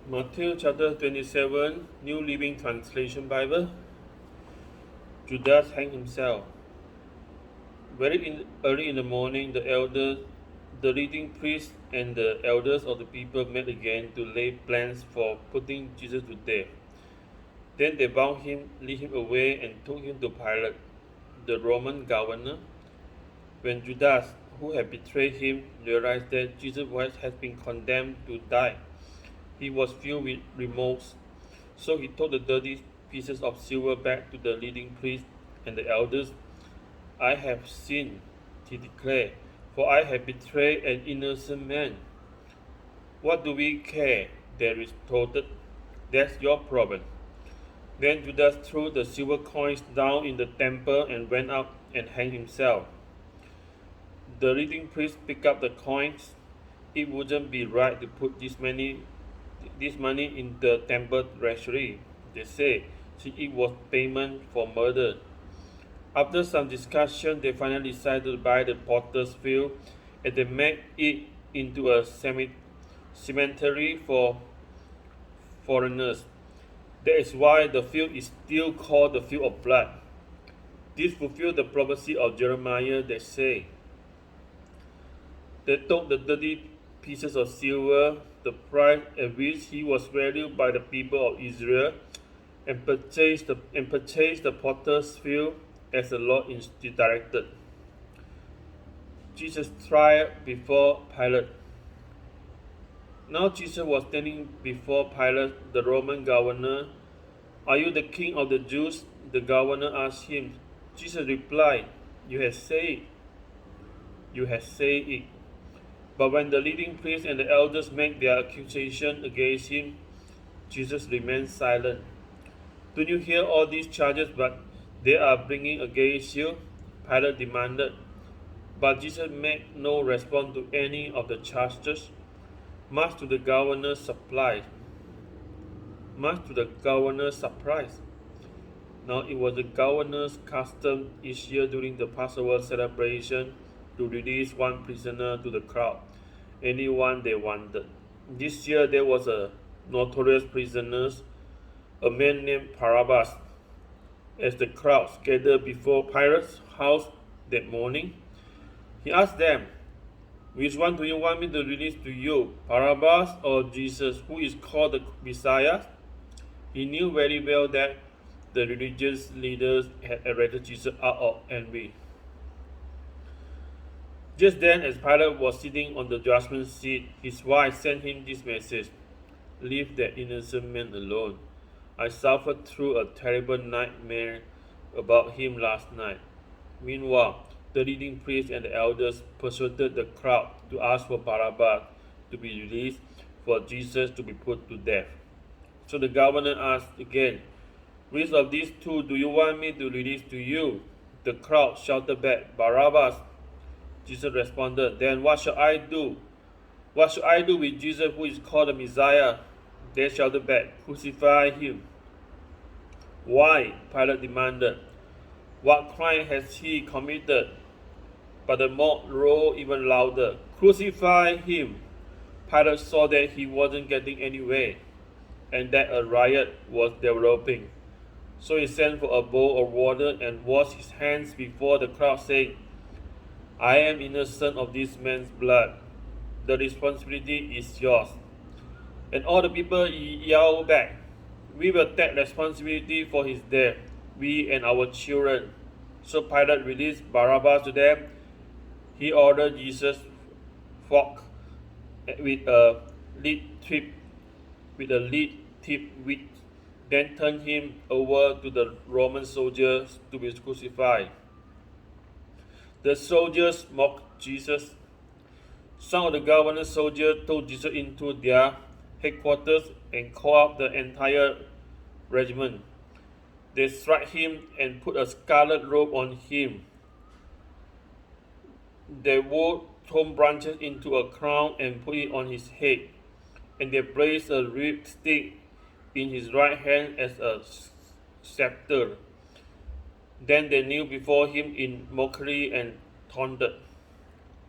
Matthew chapter 27, New Living Translation Bible. Judas hanged himself. Early in the morning, the leading priests, and the elders of the people met again to lay plans for putting Jesus to death. Then they bound him, led him away, and took him to Pilate, the Roman governor. When Judas, who had betrayed him, realized that Jesus had been condemned to die, he was filled with remorse. So he took the dirty pieces of silver back to the leading priests and the elders. I have sinned, he declared, for I have betrayed an innocent man. What do we care? They retorted. That's your problem. Then Judas threw the silver coins down in the temple and went out and hanged himself. The leading priests picked up the coins. It wouldn't be right to put this money in the temple treasury, they say, since it was payment for murder. After some discussion, they finally decided to buy the potter's field, and they made it into a cemetery for foreigners. That is why the field is still called the field of blood. This fulfilled the prophecy of Jeremiah that say, they took the dirty pieces of silver, the price at which he was valued by the people of Israel, and purchased the potter's field as the Lord directed. Jesus tried before Pilate. Now Jesus was standing before Pilate, the Roman governor. Are you the king of the Jews? The governor asked him. Jesus replied, You have said it. But when the leading priests and the elders made their accusation against him, Jesus remained silent. Don't you hear all these charges but they are bringing against you? Pilate demanded. But Jesus made no response to any of the charges, much to the governor's surprise. Now it was the governor's custom each year during the Passover celebration to release one prisoner to the crowd, anyone they wanted. This year there was a notorious prisoner, a man named Barabbas. As the crowd gathered before Pilate's house that morning, he asked them, Which one do you want me to release to you, Barabbas or Jesus, who is called the Messiah? He knew very well that the religious leaders had arrested Jesus out of envy. Just then, as Pilate was sitting on the judgment seat, his wife sent him this message, Leave that innocent man alone. I suffered through a terrible nightmare about him last night. Meanwhile, the leading priests and the elders persuaded the crowd to ask for Barabbas to be released, for Jesus to be put to death. So the governor asked again, Which of these two do you want me to release to you? The crowd shouted back, Barabbas. Jesus responded, Then what shall I do? What shall I do with Jesus who is called the Messiah? They shouted back, Crucify him. Why? Pilate demanded. What crime has he committed? But the mob roared even louder, Crucify him. Pilate saw that he wasn't getting anywhere, and that a riot was developing. So he sent for a bowl of water and washed his hands before the crowd, saying, I am innocent of this man's blood. The responsibility is yours. And all the people yelled back, We will take responsibility for his death, we and our children. So Pilate released Barabbas to them. He ordered Jesus flogged with a lead tipped whip, then turned him over to the Roman soldiers to be crucified. The soldiers mocked Jesus. Some of the governor's soldiers took Jesus into their headquarters and called up the entire regiment. They struck him and put a scarlet robe on him. They wove thorn branches into a crown and put it on his head, and they placed a reed stick in his right hand as a scepter. Then they kneeled before him in mockery and taunted,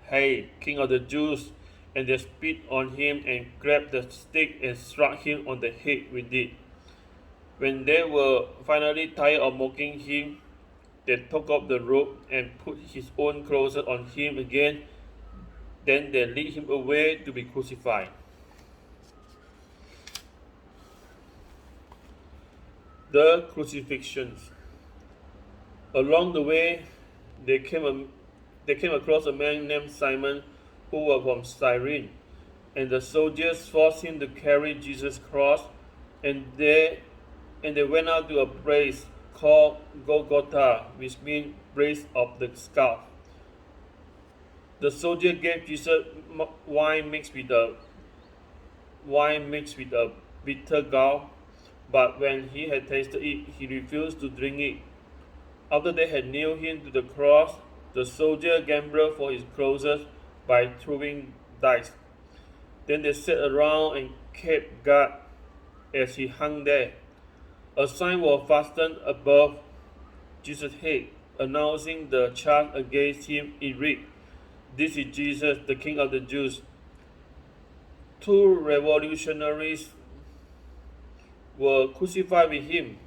Hey, King of the Jews, and they spit on him and grabbed the stick and struck him on the head with it. When they were finally tired of mocking him, they took off the robe and put his own clothes on him again. Then they led him away to be crucified. The crucifixions. Along the way, they came across a man named Simon who was from Cyrene, and the soldiers forced him to carry Jesus' cross, and they went out to a place called Golgotha, which means place of the skull. The soldier gave Jesus wine mixed with a bitter gall, but when he had tasted it, he refused to drink it. After they had nailed him to the cross, the soldier gambled for his clothes by throwing dice. Then they sat around and kept guard as he hung there. A sign was fastened above Jesus' head, announcing the charge against him. It read, "This is Jesus, the King of the Jews." Two revolutionaries were crucified with him,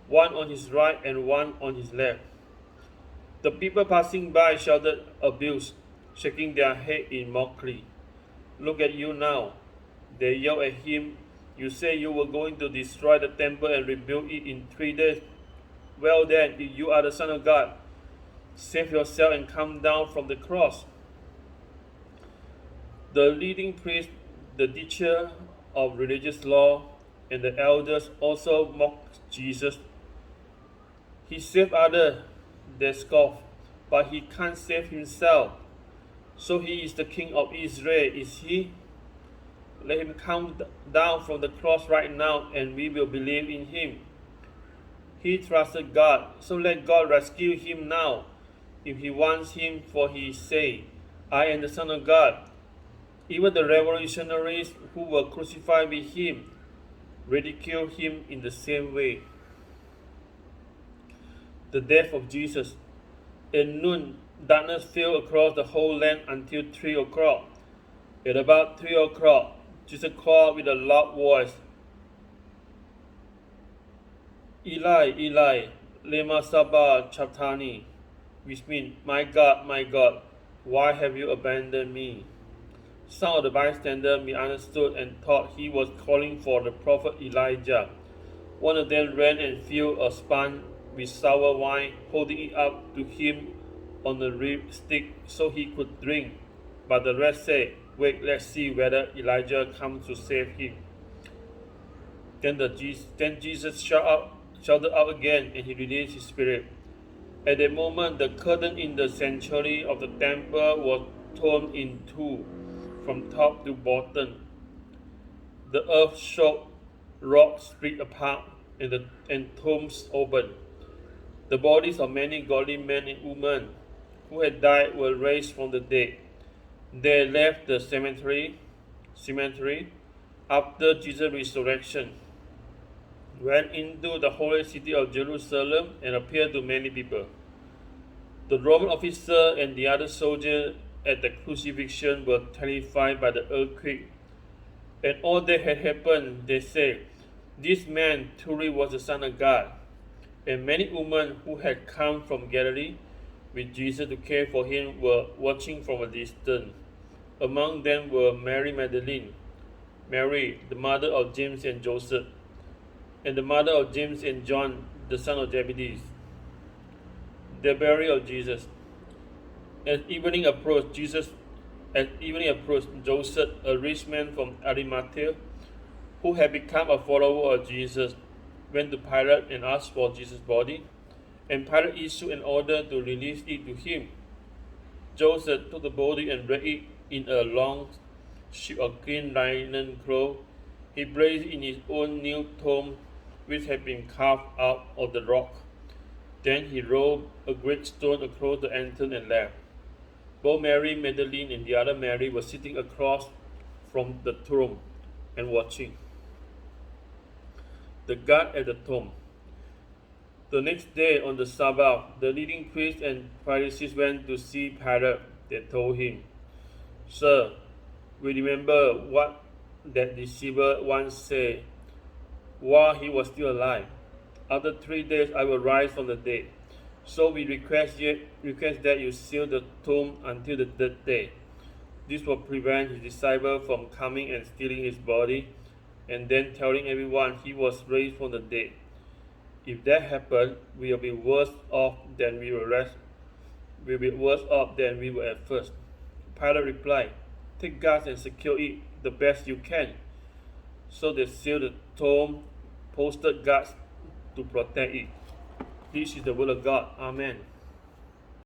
one on his right and one on his left. The people passing by shouted abuse, shaking their head in mockery. "Look at you now," they yelled at him. "You say you were going to destroy the temple and rebuild it in 3 days. Well then, if you are the Son of God, save yourself and come down from the cross." The leading priest, the teacher of religious law, and the elders also mocked Jesus. "He saved others," they scoffed, "but he can't save himself. So he is the King of Israel, is he? Let him come down from the cross right now, and we will believe in him. He trusted God, so let God rescue him now, if he wants him, for he said, 'I am the Son of God.'" Even the revolutionaries who were crucified with him ridiculed him in the same way. The death of Jesus. At noon, darkness fell across the whole land until 3 o'clock. At about 3 o'clock, Jesus called with a loud voice, "Eli, Eli, lema sabachthani," which means, my God, why have you abandoned me?" Some of the bystanders misunderstood and thought he was calling for the prophet Elijah. One of them ran and filled a sponge with sour wine, holding it up to him on a reed stick so he could drink. But the rest said, "Wait, let's see whether Elijah comes to save him." Then Jesus shouted out again, and he released his spirit. At that moment, the curtain in the sanctuary of the temple was torn in two, from top to bottom. The earth shook, rocks split apart, and tombs opened. The bodies of many godly men and women who had died were raised from the dead. They left the cemetery after Jesus' resurrection, went into the holy city of Jerusalem, and appeared to many people. The Roman officer and the other soldiers at the crucifixion were terrified by the earthquake and all that had happened. They said, "This man truly was the Son of God." And many women who had come from Galilee with Jesus to care for him were watching from a distance. Among them were Mary Magdalene, Mary, the mother of James and Joseph, and the mother of James and John, the son of Zebedee. The burial of Jesus. As evening approached, Joseph, a rich man from Arimathea, who had become a follower of Jesus, went to Pilate and asked for Jesus' body, and Pilate issued an order to release it to him. Joseph took the body and wrapped it in a long sheet of clean linen cloth. He placed it in his own new tomb, which had been carved out of the rock. Then he rolled a great stone across the entrance and left. Both Mary Magdalene and the other Mary were sitting across from the tomb and watching. The guard at the tomb. The next day on the Sabbath, the leading priests and Pharisees went to see Pilate. They told him, "Sir, We remember what that deceiver once said while he was still alive. After 3 days I will rise from the dead. So we request that you seal the tomb until the third day. This will prevent his disciple from coming and stealing his body and then telling everyone he was raised from the dead. If that happens, we will be worse off than we were at first. Pilate replied, take guards and secure it the best you can. So they sealed the tomb, posted guards to protect it. This is the word of God. Amen.